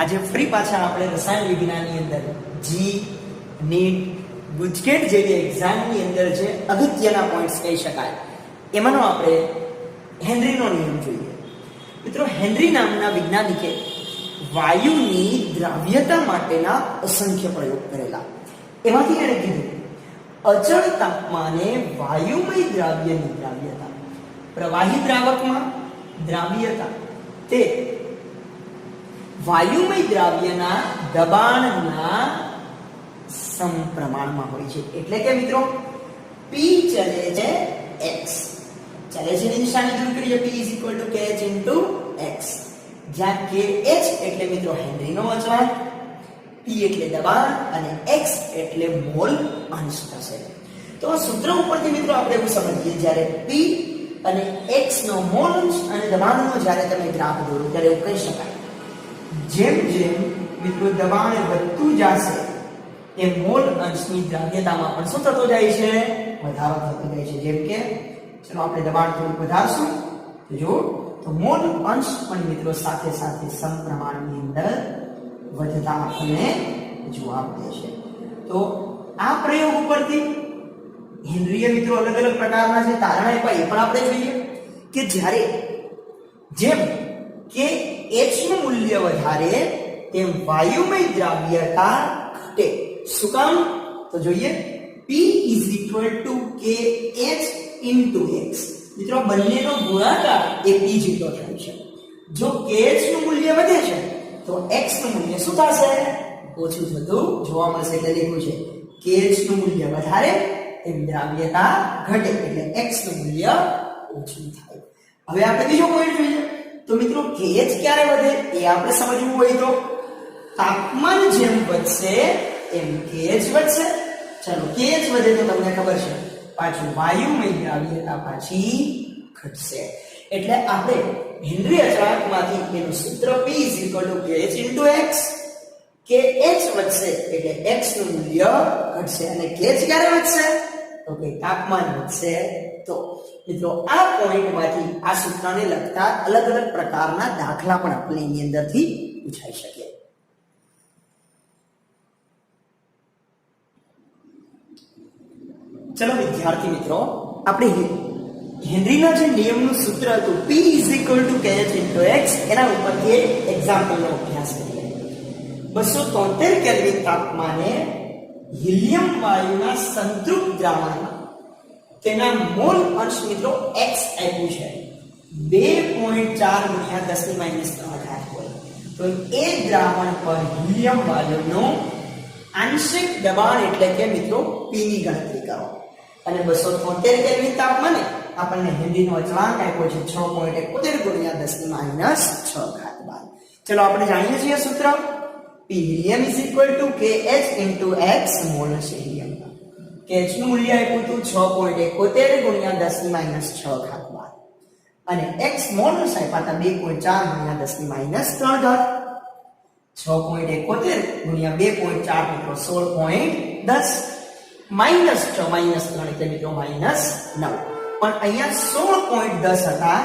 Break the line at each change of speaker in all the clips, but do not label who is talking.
આજે ફરી પાછા આપણે રસાયણ વિજ્ઞાનની અંદર જી નીટ ગુજકેટ જેવી એક્ઝામની અંદર જે અગત્યના પોઈન્ટ્સ કહી શકાય એમાંનો આપણે હેનરીનો નિયમ જોઈએ. મિત્રો, હેનરી નામના વૈજ્ઞાનિકે વાયુની દ્રાવ્યતા માટેના અસંખ્ય પ્રયોગ કરેલા. એમાંથી એણે કીધું અચળ તાપમાને વાયુમય દ્રાવ્યની દ્રાવ્યતા, પ્રવાહી દ્રાવકમાં દ્રાવ્યતા તે વાયુમય દ્રાવ્યના દબાણના સમપ્રમાણમાં હોય છે. એટલે કે મિત્રો P ચલે છે x, ચલે છે ની નિશાની દૂર કરીએ. P kh x, જ્યાં kh એટલે મિત્રો હેનરીનો અચળાંક, P એટલે દબાણ અને x એટલે મોલ અંશ થશે. તો આ સૂત્ર ઉપરથી મિત્રો આપણે એવું સમજીએ, જ્યારે P અને x નો મોલ અંશ અને દબાણનો જ્યારે તમે ગ્રાફ દોરો ત્યારે એવું કહી શકાય જેમ જેમ મિત્રો દબાણ વધતું જશે એ મોલ અંશની દ્રાવ્યતામાં પણ શું થતો જાય છે? વધારો થતો જાય છે. જેમ કે ચલો આપણે દબાણ થોડું વધારશું તો જો તો મોલ અંશ પણ મિત્રો સાથે સાથે સમપ્રમાણની અંદર વધતા આપણને જોવા મળે છે. તો આ પ્રયોગ ઉપરથી હેનરીએ મિત્રો અલગ અલગ પ્રકારના જે તારણ આપ્યા એ પણ આપણે જોઈએ કે જ્યારે જેમ કે h નું મૂલ્ય વધારે તેમ વાયુમય દ્રાવ્યતા ઘટે. શું કામ? તો જોઈએ P kh x. મિત્રો બંનેનો ગુણાકાર એ P જેટલો થાય છે. જો kh નું મૂલ્ય વધે છે તો x નું મૂલ્ય શું થશે? ઓછું થતું જોવા મળશે. એટલે લખ્યું છે kh નું મૂલ્ય વધારે એમ દ્રાવ્યતા ઘટે એટલે x નું મૂલ્ય ઓછું થાય. હવે આપણે બીજો પોઈન્ટ જોઈએ. તો મિત્રો kh ક્યારે વધે એ આપણે સમજવું હોય તો તાપમાન જેમ વધશે એમ kh વધશે. ચલો kh વધે તો તમને ખબર છે પાછું વાયુમય દ્રાવ્યતા પાછી ઘટશે. એટલે આપણે હેનરી અચળાંકમાંથી એનું સૂત્ર P kh x, kh વધશે એટલે x નું મૂલ્ય ઘટશે. અને kh ક્યારે વધશે? તો કે તાપમાન વધશે. તો મિત્રો આ પોઈન્ટમાંથી આ સૂત્રને લગતા અલગ અલગ પ્રકારના દાખલા પણ આપણે એની અંદરથી પૂછાઈ શકે. ચલો વિદ્યાર્થી મિત્રો, આપણે હેનરીના જે નિયમનું સૂત્ર હતું P kh x એના ઉપરથી એક્ઝામ્પલનો અભ્યાસ કરીએ. 273 કેલ્વિન તાપમાને હિલિયમ વાયુના સંતૃપ્ત દ્રાવણમાં તેના મોલ અંશ મિત્રો x આપ્યું છે 2.4 × 10⁻³ હોય. તો એ દ્રાવણ પર હિલિયમ વાયુનું આંશિક દબાણ એટલે કે મિત્રો P ની ગણતરી કરો. અને 273 કેલ્વિન તાપમાને આપણને હેનરીનો અચળાંક આપ્યો છે 6.71 × 10⁻⁶ ચલો આપણે જાણીએ છીએ સૂત્ર P helium kh x mall છે હિલિયમ. kh નું મૂલ્ય આપ્યું હતું 6.71 × 10⁻⁶ અને x મોલ આપ્યા હતા 2.4 × 10⁻³ 6.71 × 2.4 મિત્રો 16.10 -6 -3 એટલે મિત્રો -9. પણ અહીંયા 16.10 હતા.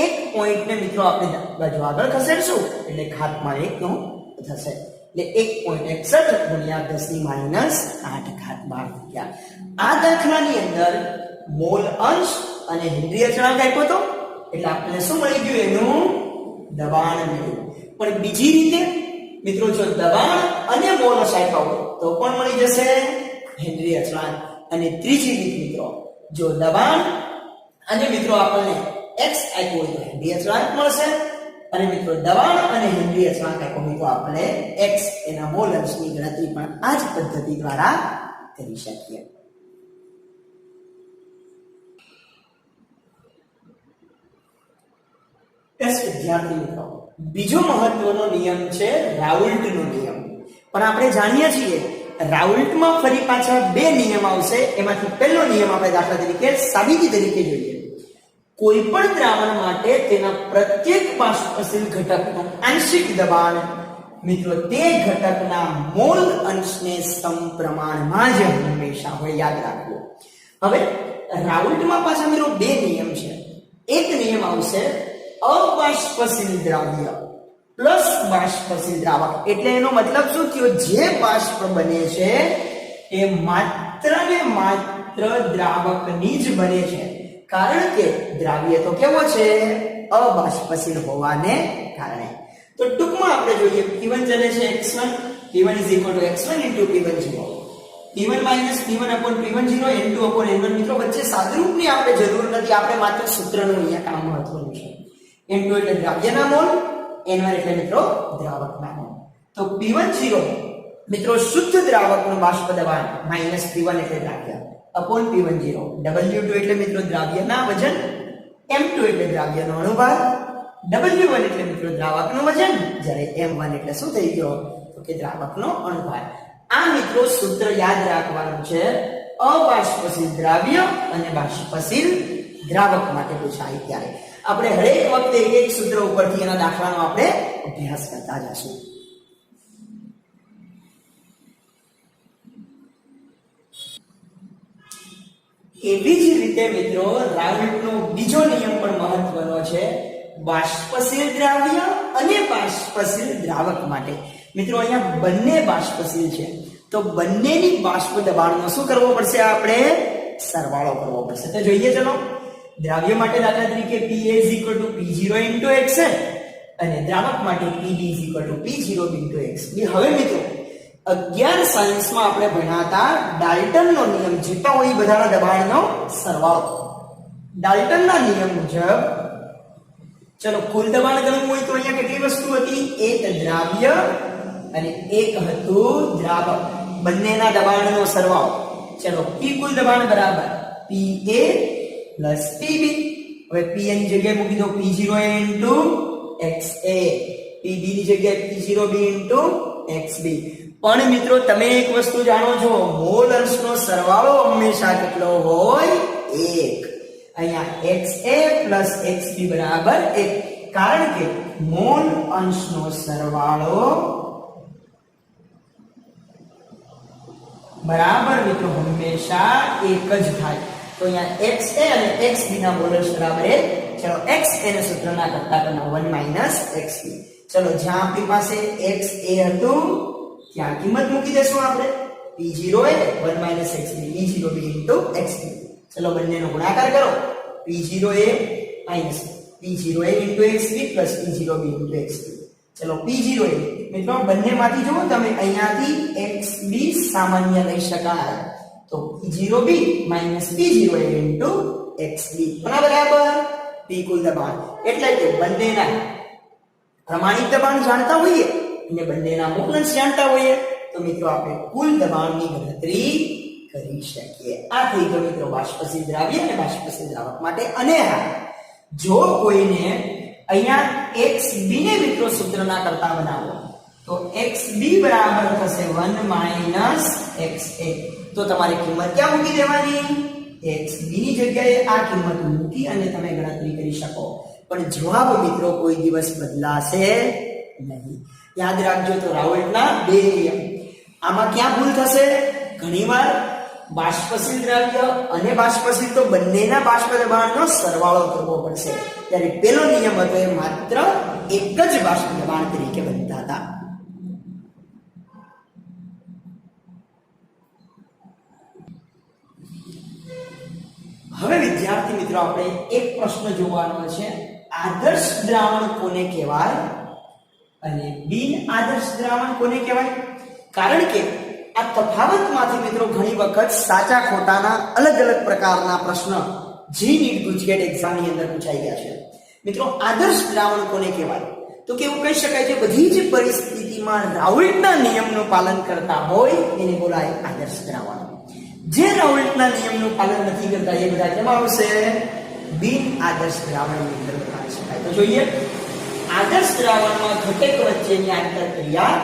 એક પોઈન્ટને મિત્રો આપણે બાજુ આગળ ખસેડશું એટલે ઘાતમાં 1 નો થશે. એટલે 1.61 × 10⁻⁸ આ દાખલાની અંદર મોલ અંશ અને હેનરી અચળાંક આપ્યો હતો એટલે આપણને શું મળી ગયું? એનું દબાણ મળ્યું. પણ બીજી રીતે મિત્રો જો દબાણ અને મોલ અંશ આપ્યા હોય તો પણ મળી જશે હેનરી અચળાંક. અને ત્રીજી રીત મિત્રો જો દબાણ અને મિત્રો આપણને x આપ્યો હોય તો હેનરી અચળાંક મળશે. અને મિત્રો દબાણ અને હેનરી અચળાંક આપ્યો હોય તો આપણે x એના મોલ અંશની ગણતરી પણ આ જ પદ્ધતિ દ્વારા કરી શકીએ. વિદ્યાર્થી મિત્રો, બીજો મહત્વનો નિયમ છે રાઉલ્ટનો નિયમ. પણ આપણે જાણીએ છીએ રાઉલ્ટમાં ફરી પાછા બે નિયમ આવશે. એમાંથી પહેલો નિયમ આપણે દાખલા તરીકે સાબિતી તરીકે જોઈએ. કોઈ પણ દ્રાવણ માટે તેના પ્રત્યેક બાષ્પશીલ ઘટકનું આંશિક દબાણ મિત્રો તે ઘટકના મોલ અંશને સમપ્રમાણમાં જ હંમેશા હોય. યાદ રાખવું. હવે રાઉલ્ટમાં પાછા મિત્રો બે નિયમ છે. એક નિયમ આવશે અબાષ્પશીલ દ્રાવ્ય પ્લસ બાષ્પશીલ દ્રાવક. એટલે એનો મતલબ શું થયો? જે બાષ્પ બને છે એ માત્ર ને માત્ર દ્રાવકની જ બને છે, કારણ કે દ્રાવ્ય તો કેવો છે? અબાષ્પશીલ હોવાને કારણે. તો ટૂંકમાં આપણે જોઈએ P1 ચલે છે x1, P1 = x1 * P10. P1 - P1 / P10 N2 / N1. મિત્રો વચ્ચે સાદુરૂપની આપણે જરૂર નથી, આપણે માત્ર સૂત્રનું અહીંયા કામ મહત્વનું છે. N2 એટલે દ્રાવ્યના મોલ, N1 એટલે મિત્રો દ્રાવકના મોલ. તો P10 મિત્રો શુદ્ધ દ્રાવકનું બાષ્પ દબાણ -P1 એટલે દ્રાવ્ય / P10. W2 એટલે મિત્રો દ્રાવ્યના વજન, M2 એટલે દ્રાવ્યનો અણુભાર, W1 એટલે મિત્રો દ્રાવકનું વજન, જ્યારે M1 એટલે શું થઈ ગયો? તો કે દ્રાવકનો અણુભાર. આ મિત્રો સૂત્ર યાદ રાખવાનું છે અબાષ્પશીલ દ્રાવ્ય અને બાષ્પશીલ દ્રાવક માટે પૂછાય ત્યારે. આપણે હરેક વખતે એક સૂત્ર ઉપરથી એના દાખલાનો આપણે અભ્યાસ કરતા જશું. એવી જ રીતે મિત્રો રાઉલ્ટનો બીજો નિયમ પણ મહત્વનો છે બાષ્પશીલ દ્રાવ્ય અને બાષ્પશીલ દ્રાવક માટે. મિત્રો અહીંયા બંને બાષ્પશીલ છે, તો બંનેની બાષ્પ દબાણનો શું કરવો પડશે? આપણે સરવાળો કરવો પડશે. તો જોઈએ ચલો. દ્રાવ્ય માટે દાખલા તરીકે Pa = P0 * Xn અને દ્રાવક માટે Pb = P0 * Xb. હવે મિત્રો 11 સાયન્સમાં આપણે ભણ્યા ડાલ્ટનનો નિયમ, જેટલા હોય એ બધાના દબાણનો સરવાળો. ડાલ્ટનના નિયમ મુજબ ચલો કુલ દબાણ ગણવું હોય તો અહીંયા કેટલી વસ્તુ હતી? એક દ્રાવ્ય અને એક હતું દ્રાવક, બંનેના દબાણનો સરવાળો. ચલો P કુલ દબાણ બરાબર Pa + Pb. હવે Pa ની જગ્યાએ મૂકી દો P0 * Xa, Pb ની જગ્યાએ P0b * Xb. પણ મિત્રો તમે એક વસ્તુ જાણો છો, મોલ અંશનો સરવાળો હંમેશા કેટલો હોય? 1. અહીંયા Xa + Xb બરાબર 1, કારણ કે મોલ અંશનો સરવાળો બરાબર મિત્રો હંમેશા 1 જ થાય. તો અહીંયા Xa અને Xb ના મોલ અંશ બરાબર 1. ચલો X એને સૂત્રના કરતા કરના 1 - Xb. ચલો જ્યાં આપણી પાસે Xa હતું ત્યાં કિંમત મૂકી દેશું આપણે. P0 એ 1 - Xb, P0b * Xb. ચલો બંનેનો ગુણાકાર કરો. P0a - P0a * Xb + P0b * Xb. ચલો P0a મિત્રો બંનેમાંથી જુઓ તમે, અહીંયાથી Xb સામાન્ય લઈ શકાય, તો P0b - P0a * Xb બરાબર P કુલ દબાણ. એટલે કે બંનેના પ્રમાણિત દબાણ જાણતા હોઈએ અને બંનેના મોલ અંશ જાણતા હોઈએ તો મિત્રો આપણે કુલ દબાણની ગણતરી કરી શકીએ. આ થઈ ગયો મિત્રો બાષ્પશીલ દ્રાવ્ય અને બાષ્પશીલ દ્રાવક માટે. અને હા, જો કોઈને અહીંયા Xb ને મિત્રો સૂત્રના કરતા બનાવો તો Xb બરાબર થશે 1 - Xa. તો તમારે કિંમત ક્યાં મૂકી દેવાની? Xb ની જગ્યાએ આ કિંમત મૂકી અને તમે ગણતરી કરી શકો. પણ જવાબ મિત્રો કોઈ દિવસ બદલાશે નહીં. યાદ રાખજો. તો રાઉલ્ટના બે નિયમ. આમાં ક્યાં ભૂલ થશે? ઘણીવાર બાષ્પશીલ દ્રાવ્ય અને બાષ્પશીલ તો બંનેના બાષ્પ દબાણનો સરવાળો કરવો પડશે, ત્યારે પેલો નિયમ હતો એ માત્ર એક જ બાષ્પ દબાણ તરીકે બનતા હતા. હવે વિદ્યાર્થી મિત્રો આપણે એક પ્રશ્ન જોવાનો છે, આદર્શ દ્રાવણ કોને કહેવાય અને બિન આદર્શ દ્રાવણ કોને કહેવાય? કારણ કે આ તફાવતમાંથી મિત્રો ઘણી વખત સાચા ખોટાના અલગ અલગ પ્રકારના પ્રશ્ન જી નીટ ગુજકેટ એક્ઝામની અંદર પૂછાઈ ગયા છે. મિત્રો આદર્શ દ્રાવણ કોને કહેવાય? તો કે એવું કહી શકાય છે બધી જ પરિસ્થિતિમાં રાઉલ્ટના નિયમનું પાલન કરતા હોય એને બોલાય આદર્શ દ્રાવણ. જે રાઉલ્ટના નિયમનું પાલન નથી કરતા એ બધા કેમ આવશે? બિન આદર્શ દ્રાવણની અંદર બતાવી શકાય. તો જોઈએ, આદર્શ દ્રાવણમાં ઘટક વચ્ચેની આંતરક્રિયા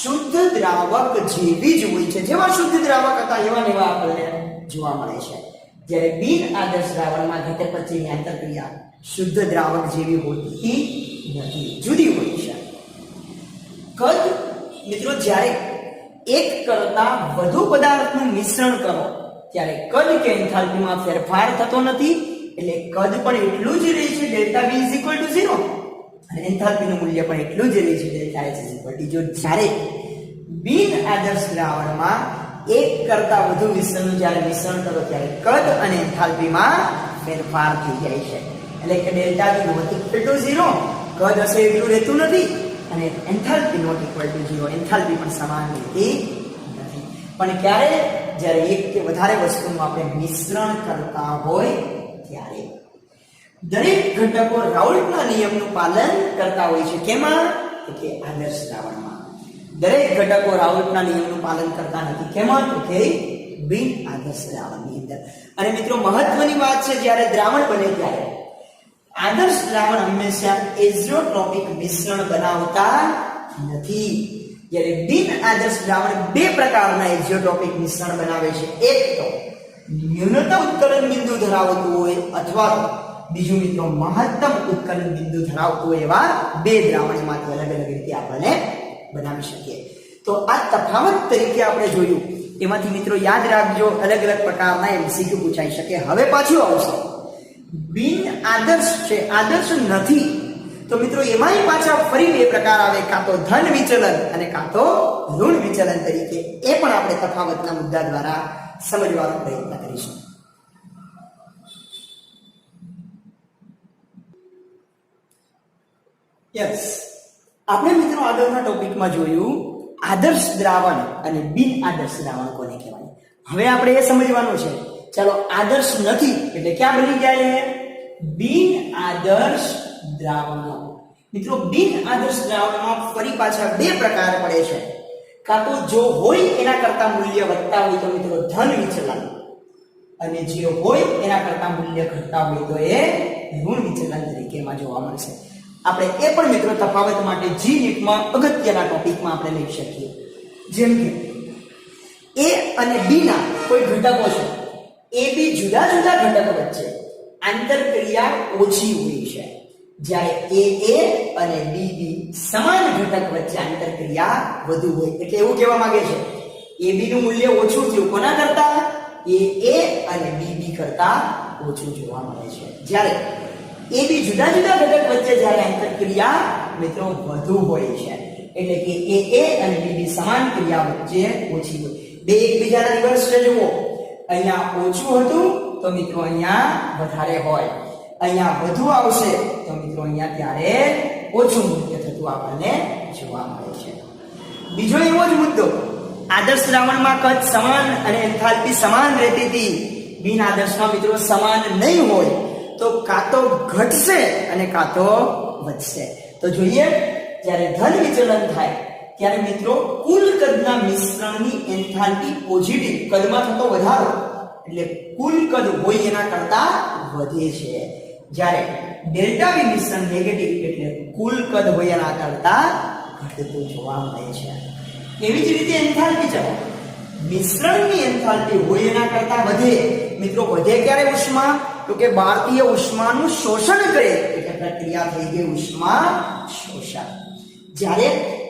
શુદ્ધ દ્રાવક જેવી જ હોય છે. જેવા શુદ્ધ દ્રાવક હતા એવા ને એવા આપણને જોવા મળે છે. જ્યારે બિન આદર્શ દ્રાવણમાં ઘટક વચ્ચેની આંતરક્રિયા શુદ્ધ દ્રાવક જેવી હોતી નથી, જુદી હોય છે. કદ મિત્રો જ્યારે એક કરતા વધુ પદાર્થનું મિશ્રણ કરો ત્યારે કદ કે એન્થાલ્પીમાં ફેરફાર થતો નથી, એટલે કદ પણ એટલું જ રહે છે. Delta V = 0. અને એન્થાલ્પીનું મૂલ્ય પણ એટલું જ રહે છે ડેલ્ટા H ઇક્વલ ટુ જો જ્યારે બિન આદર્શ દ્રાવણમાં એક કરતા વધુ મિશ્રણનું જ્યારે મિશ્રણ કરો ત્યારે કદ અને એન્થાલ્પીમાં ફેરફાર થઈ જાય છે એટલે કે delta V not equal to 0 કદ હશે એટલું રહેતું નથી અને enthalpy not equal to 0 enthalpy પણ સમાન રહેતી નથી પણ ક્યારે જ્યારે એક કે વધારે વસ્તુનું આપણે મિશ્રણ કરતા હોય ત્યારે દરેક ઘટકો રાઉલ્ટના નિયમનું પાલન કરતા હોય છે કેમાં તો કે આદર્શ દ્રાવણમાં દરેક ઘટકો રાઉલ્ટના નિયમનું પાલન કરતા નથી કેમાં તો કે બિન આદર્શ દ્રાવણની અંદર અને મિત્રો મહત્વની વાત છે જ્યારે દ્રાવણ બને ત્યારે આદર્શ દ્રાવણ હંમેશા એઝોટ્રોપિક મિશ્રણ બનાવતા નથી જ્યારે બિન આદર્શ દ્રાવણ બે પ્રકારના એઝોટ્રોપિક મિશ્રણ બનાવે છે એક તો ન્યૂનતમ ઉત્કલન બિંદુ ધરાવતું હોય અથવા તો બીજું મિત્રો મહત્તમ ઉત્કલન બિંદુ ધરાવતું હોય એવા બે દ્રાવણમાંથી અલગ અલગ રીતે આપણે બનાવી શકીએ તો આ તફાવત તરીકે આપણે જોયું એમાંથી મિત્રો યાદ રાખજો અલગ અલગ પ્રકારના MCQ પૂછાઈ શકે હવે પાછું આવશે બિન આદર્શ છે આદર્શ નથી તો મિત્રો એમાંય પાછા ફરી બે પ્રકાર આવે કાં તો ધન વિચલન અને કાં તો ઋણ વિચલન તરીકે એ પણ આપણે તફાવતના મુદ્દા દ્વારા સમજવાનો પ્રયત્ન કરીશું યસ આપણે મિત્રો આગળના ટોપિકમાં જોયું આદર્શ દ્રાવણ અને બિન આદર્શ દ્રાવણ કોને કહેવાય હવે આપણે એ સમજવાનું છે ચાલો આદર્શ નથી એટલે ક્યાં બની જાય બિન આદર્શ દ્રાવણો મિત્રો બિન આદર્શ દ્રાવણમાં ફરી પાછા બે પ્રકાર પડે છે કાં તો જો હોય એના કરતા મૂલ્ય વધતા હોય તો મિત્રો ધન વિચલન અને જે હોય એના કરતા મૂલ્ય ઘટતા હોય તો એ ઋણ વિચલન તરીકે એમાં જોવા મળશે આપણે એ પણ મિત્રો તફાવત માટે જી નીટમાં અગત્યના ટોપિકમાં આપણે લઈ શકીએ જેમ કે એ અને બી ના કોઈ ઘટકો છે એ બી જુદા જુદા ઘટકો વચ્ચે આંતરક્રિયા ઓછી હોય છે જ્યારે એ અને બી સમાન ઘટક વચ્ચે આંતરક્રિયા વધુ હોય એટલે એવું કહેવા માંગે છે એ બી નું મૂલ્ય ઓછું થયું કોના કરતા એ અને બી કરતા ઓછું જોવા મળે છે જ્યારે એ બી જુદા જુદા ઘટક વચ્ચે જ્યારે આંતરક્રિયા મિત્રો વધુ હોય છે એટલે કે એ અને બી સમાન ક્રિયા વચ્ચે ઓછી હોય બે એકબીજાના રિવર્સ છે જુઓ અહીંયા ઓછું હતું તો મિત્રો અહીંયા વધારે હોય અહીંયા વધુ આવશે તો મિત્રો અહીંયા ત્યારે ઓછું મૂલ્ય થતું આપણને જોવા મળે છે બીજો એવો જ મુદ્દો આદર્શ દ્રાવણમાં કદ સમાન અને એન્થાલ્પી સમાન રહેતી હતી બિન આદર્શમાં મિત્રો સમાન નહીં હોય તો કાં તો ઘટશે અને કાં તો વધશે તો જોઈએ જ્યારે ધન વિચલન થાય ત્યારે મિત્રો કુલ કદના મિશ્રણની એન્થાલ્પી પોઝિટિવ કદમાં થતો વધારો એટલે કુલ કદ હોય એના કરતા વધે છે જ્યારે ડેલ્ટા વી મિશ્રણ નેગેટિવ એટલે કુલ કદ હોય એના કરતા ઘટતું જોવા મળે છે એવી જ રીતે એન્થાલ્પી ચાલો મિશ્રણની એન્થાલ્પી હોય એના કરતા વધે મિત્રો વધે ક્યારે ઉષ્મા તો કે ભારતીય ઉષ્માનું શોષણ કરે એટલે પ્રક્રિયા થઈ ગઈ ઉષ્મા શોષણ જ્યારે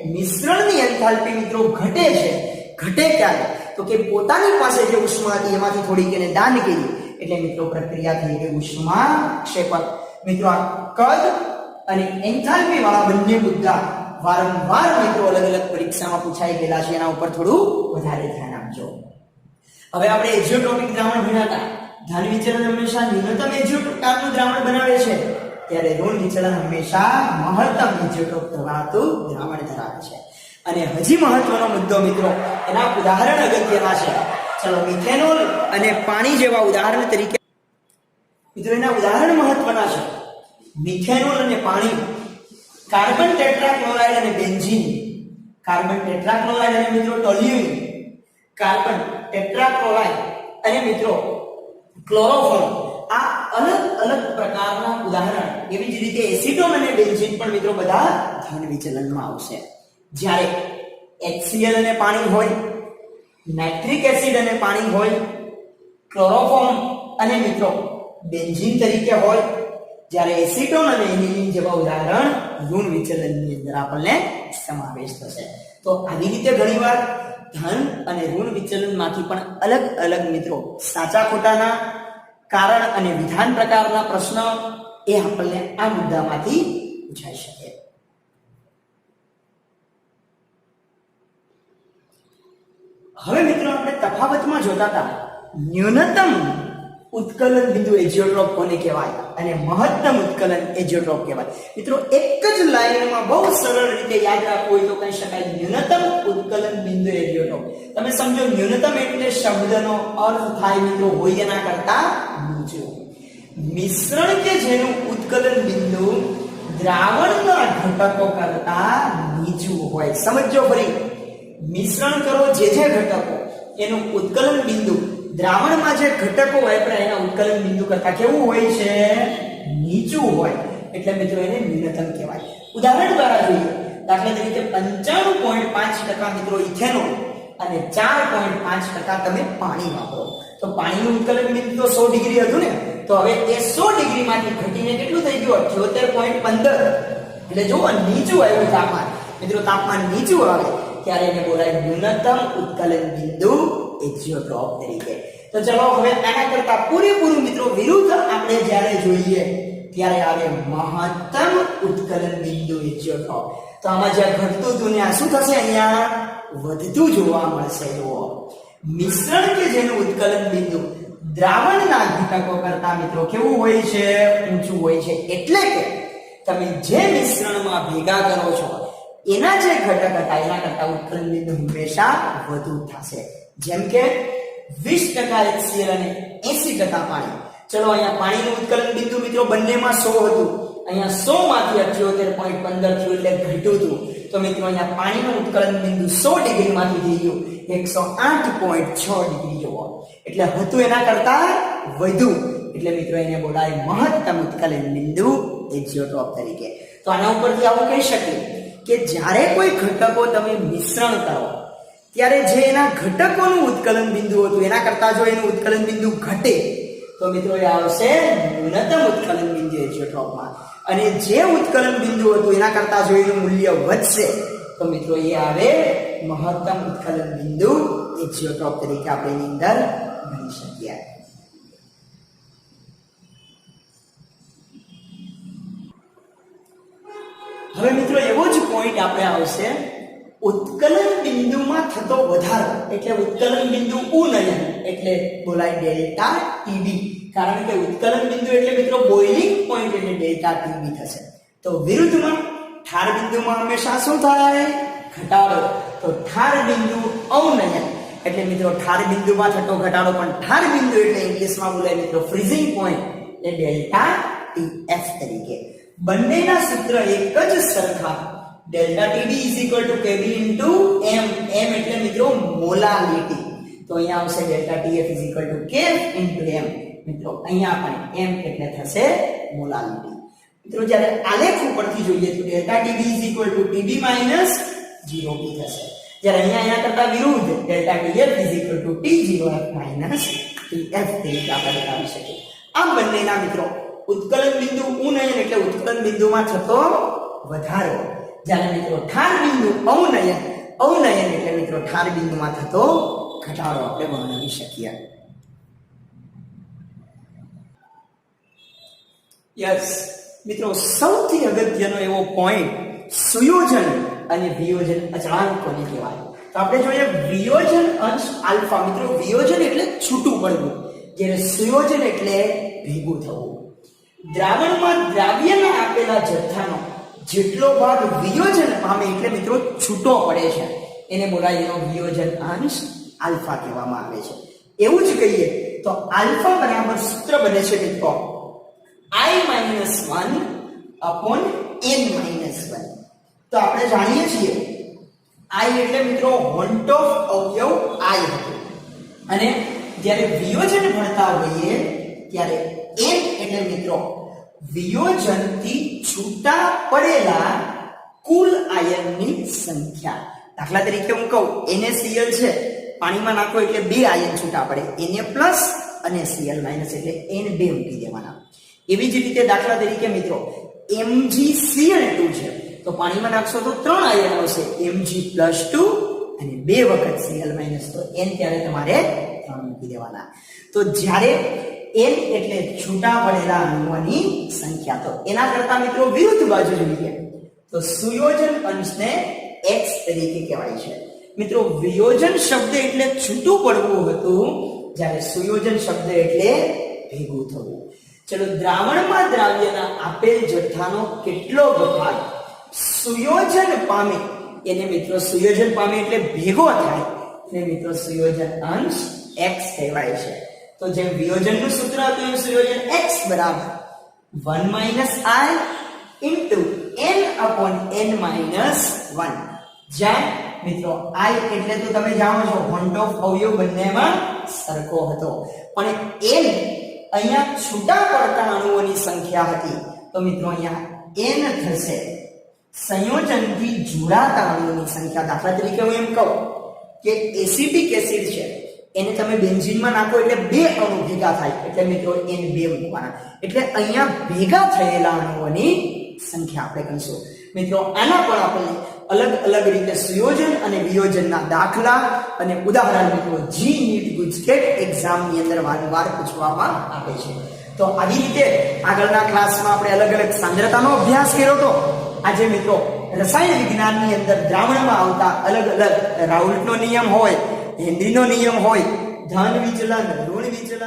મિશ્રણની એન્થાલ્પી મિત્રો ઘટે છે ઘટે ક્યારે તો કે પોતાની પાસે જે ઉષ્મા હતી એમાંથી થોડીક એને દાન કરી એટલે મિત્રો પ્રક્રિયા થઈ ગઈ ઉષ્મા ક્ષેપક મિત્રો આ કદ અને એન્થાલ્પી વાળા બંને મુદ્દા વારંવાર મિત્રો અલગ અલગ પરીક્ષામાં પૂછાઈ ગયેલા છે એના ઉપર થોડું વધારે ધ્યાન આપજો હવે આપણે એઝોટ્રોપિક દ્રાવણ ભણ્યા ધન વિચલન હંમેશા ન્યૂનતમ એઝોટ્રોપનું દ્રાવણ બનાવે છે ત્યારે ઋણ વિચલન હંમેશા મહત્તમ એઝોટ્રોપ ધરાવતું દ્રાવણ ધરાવે છે અને હજી મહત્વનો મુદ્દો મિત્રો એના ઉદાહરણ અગત્યના છે ચલો મિથેનોલ અને પાણી જેવા ઉદાહરણ તરીકે મિત્રો એના ઉદાહરણ મહત્વના છે મિથેનોલ અને પાણી કાર્બન ટેટ્રાક્લોરાઇડ અને બેન્ઝીન કાર્બન ટેટ્રાક્લોરાઇડ અને મિત્રો ટોલ્યુઇન કાર્બન ટેટ્રાક્લોરાઇડ અને મિત્રો ક્લોરોફોર્મ આ અલગ અલગ પ્રકારના ઉદાહરણ એવી જ રીતે એસિટોન અને બેન્ઝીન પણ મિત્રો બધા ધન વિચલનમાં આવશે જ્યારે HCl અને પાણી હોય નાઇટ્રિક એસિડ અને પાણી હોય ક્લોરોફોર્મ અને મિત્રો બેન્ઝીન તરીકે હોય જ્યારે એસિટોન અને એનિલિન જેવા ઉદાહરણ ઋણ વિચલનની અંદર આપણને સમાવેશ થશે તો આવી રીતે ઘણીવાર ધન અને ઋણ વિચલનમાંથી પણ અલગ અલગ મિત્રો સાચા ખોટાના કારણ અને વિધાન પ્રકારના પ્રશ્ન એ આપણને આ મુદ્દામાંથી પૂછાઈ શકે. હવે મિત્રો આપણે તફાવતમાં જોતા હતા ન્યૂનતમ ઉત્કલન બિંદુ એજીઓટ્રોપ કોને કહેવાય અને મહત્તમ ઉત્કલન એજીઓટ્રોપ કહેવાય. મિત્રો એક જ લાઈનમાં બહુ સરળ રીતે યાદ રાખવું હોય તો કહી શકાય ન્યૂનતમ ઉત્કલન બિંદુ એજીઓટ્રોપ. તમે સમજો ન્યૂનતમ એટલે શબ્દનો અર્થ થાય મિત્રો હોય એના કરતા નીચું. મિશ્રણ કે જેનું ઉત્કલન બિંદુ દ્રાવણના ઘટકો કરતા નીચું હોય. સમજો ફરી, મિશ્રણ કરો જે ઘટકો એનું ઉત્કલન બિંદુ દ્રાવણમાં જે ઘટકો વાપર્યા એના ઉત્કલન બિંદુ કરતા કેવું હોય છે? નીચું હોય. એટલે મિત્રો એને ન્યૂનતમ કહેવાય. ઉદાહરણ દ્વારા જોઈએ. દાખલા તરીકે 95.5% મિત્રો ઇથેનોલ અને 4.5% તમે પાણી વાપરો તો પાણીનું ઉત્કલન બિંદુ તો 100 ડિગ્રી હતું ને, તો હવે એ 100 ડિગ્રીમાંથી ઘટીને કેટલું થઈ ગયું? 78.15. એટલે જુઓ નીચું આવ્યું તાપમાન. મિત્રો તાપમાન નીચું આવે ત્યારે એને બોલાય ન્યૂનતમ ઉત્કલન બિંદુ એજીઓટ્રોપ તરીકે. તો ચલો હવે આના કરતા પૂરેપૂરું મિત્રો વિરુદ્ધ આપણે જ્યારે જોઈએ ત્યારે આવે મહત્તમ ઉત્કલન બિંદુ એજીઓટ્રોપ. તો આમાં જ્યાં ઘટતું હતું ને આ શું થશે? અહીંયા વધતું જોવા મળશે. જુઓ, મિશ્રણ કે જેનું ઉત્કલન બિંદુ દ્રાવણના ઘટકો કરતા મિત્રો કેવું હોય છે? ઊંચું હોય છે. એટલે કે તમે જે મિશ્રણમાં ભેગા કરો છો એના જે ઘટક હતા એના કરતા ઉત્કલન બિંદુ હંમેશા વધુ થશે. જેમ કે 20% HCl અને 80% પાણી. ચલો અહીંયા પાણીનું ઉત્કલન બિંદુ મિત્રો બંનેમાં 100 હતું. અહીંયા 100 માંથી 78.15 થયું એટલે ઘટ્યું હતું. તો મિત્રો અહીંયા પાણીનું ઉત્કલન બિંદુ 100 ડિગ્રી માંથી થઈ ગયું 108.6 ડિગ્રી જોવો. એટલે હતું એના કરતા વધુ. એટલે મિત્રો એને બોલાય મહત્તમ ઉત્કલન બિંદુ એજીઓટ્રોપ તરીકે. તો આના ઉપરથી આવું કહી શકીએ કે જ્યારે કોઈ ઘટકો તમે મિશ્રણ કરો ત્યારે જે એના ઘટકોનું ઉત્કલન બિંદુ હતું એના કરતા જો એનું ઉત્કલન બિંદુ ઘટે તો મિત્રો એ આવશે ન્યૂનતમ ઉત્કલન બિંદુ એજીઓટ્રોપમાં. અને જે ઉત્કલન બિંદુ હતું એના કરતા જો એનું મૂલ્ય વધશે તો મિત્રો એ આવે મહત્તમ ઉત્કલન બિંદુ એજીઓટ્રોપ તરીકે આપણે એની અંદર ગણી શકીએ. હવે મિત્રો એવો જ પોઈન્ટ આપણે આવશે ઉત્કલન બિંદુમાં થતો વધારો એટલે ઉત્કલન બિંદુ ઉન્નયન એટલે બોલાય ડેલ્ટા ટીબી. કારણ કે ઉત્કલન બિંદુ એટલે મિત્રો બોઇલિંગ પોઈન્ટ એટલે ડેલ્ટા ટીબી થશે. તો વિરુદ્ધમાં ઠાર બિંદુમાં હંમેશા શું થાય? ઘટાડો. તો ઠાર બિંદુ અવનયન એટલે મિત્રો ઠાર બિંદુમાં થતો ઘટાડો. પણ ઠાર બિંદુ એટલે ઇંગ્લિશમાં બોલાય મિત્રો ફ્રીઝિંગ પોઈન્ટ એટલે ડેલ્ટા ટીએફ તરીકે. બંનેના સૂત્ર એક જ સરખા. Delta TD is equal to KB into M. M એટલે મિત્રો મોલાલિટી. તો અહીંયા આવશે delta TF is equal to Kf into M. મિત્રો અહીંયા પણ એમ એટલે થશે મોલાલિટી. મિત્રો જ્યારે આલેખ ઉપરથી જોઈએ તો delta TB is equal two TB minus 0p થશે. જ્યારે અહીંયા કરતા વિરુદ્ધ delta TF is equal two T0f minus Tf તરીકે આપણે બતાવી શકીએ. આમ બંનેના મિત્રો ઉત્કલન બિંદુ ઉન્નયન એટલે ઉત્કલન બિંદુમાં થતો વધારો. જ્યારે મિત્રો ઠાર બિંદુ અવનયન એટલે મિત્રો ઠાર બિંદુમાં થતો ઘટાડો આપણે વર્ણવી શકીએ. યસ મિત્રો, સૌથી અગત્યનો એવો પોઈન્ટ સુયોજન અને વિયોજન અચળાંક કોને કહેવાય? તો આપણે જોઈએ વિયોજન અંશ આલ્ફા. મિત્રો વિયોજન એટલે છૂટું પડવું, જ્યારે સુયોજન એટલે ભેગું થવું. દ્રાવણમાં દ્રાવ્યના આપેલા જથ્થાનો જેટલો ભાગ વિયોજન પામે એટલે મિત્રો છૂટો પડે છે એને બોલાય એનો વિયોજન અંશ આલ્ફા કહેવામાં આવે છે. એવું જ કહીએ તો આલ્ફા બરાબર સૂત્ર બને છે મિત્રો I-1/n-1. તો આપણે જાણીએ છીએ I એટલે મિત્રો વોન્ટ ઓફ અવયવ I હતું. અને જ્યારે વિયોજન ભણતા હોઈએ ત્યારે n એટલે મિત્રો વિયોજનથી છૂટા પડેલા કુલ આયનની સંખ્યા. દાખલા તરીકે હું કહું NaCl છે, પાણીમાં નાખો એટલે 2 આયન છૂટા પડે, Na+ અને Cl- એટલે N2 મૂકી દેવાના. એવી જ રીતે દાખલા તરીકે મિત્રો MgCl2 છે, તો પાણીમાં નાખશો તો 3 આયન આવશે, Mg+2 અને 2 વખત Cl- તો N ત્યારે તમારે 3 મૂકી દેવાના. તો જ્યારે n એટલે છૂટા પડેલા અણુઓની સંખ્યા. તો એના કરતા મિત્રો વિરુદ્ધ બાજુ જોઈએ તો સુયોજન અંશને x તરીકે કહેવાય છે. મિત્રો વિયોજન શબ્દ એટલે છૂટું પડવું હતું, જ્યારે સુયોજન શબ્દ એટલે ભેગું થવું. ચલો, દ્રાવણમાં દ્રાવ્યના આપેલ જથ્થાનો કેટલો ભાગ સુયોજન પામે એને મિત્રો સુયોજન પામે એટલે ભેગો થાય એને મિત્રો સુયોજન અંશ x કહેવાય છે. તો જેમ વિયોજનનું સૂત્ર હતું એમ સુયોજન x બરાબર 1 - i * n/n - 1. જ્યાં મિત્રો i એટલે તો તમે જાણો છો ઘંટો અવયવ બંનેમાં સરખો હતો, પણ n અહીંયા છૂટા પડતા અણુઓની સંખ્યા હતી. તો મિત્રો અહીંયા n થશે સંયોજનથી જોડાતા અણુઓની સંખ્યા. દાખલા તરીકે હું એમ કહું કે એસિટિક એસિડ છે, એને તમે બેન્ઝીનમાં નાખો એટલે 2 અણુ ભેગા થાય, એટલે મિત્રો n 2 મૂકવાના. એટલે અહીંયા ભેગા થયેલા અણુઓની સંખ્યા આપણે કહીશું. મિત્રો આના પણ આપણે અલગ અલગ રીતે સુયોજન અને વિયોજનના દાખલા અને ઉદાહરણ મિત્રો જી નીટ ગુજકેટ એક્ઝામની અંદર વારંવાર પૂછવામાં આવે છે. તો આવી રીતે આગળના ક્લાસમાં આપણે અલગ અલગ સાંદ્રતાનો અભ્યાસ કર્યો હતો. આજે મિત્રો રસાયણ વિજ્ઞાનની અંદર દ્રાવણમાં આવતા અલગ અલગ રાઉલ્ટનો નિયમ હોય, હેનરીનો નિયમ હોય, ધન વિચલન, ઋણ વિચલન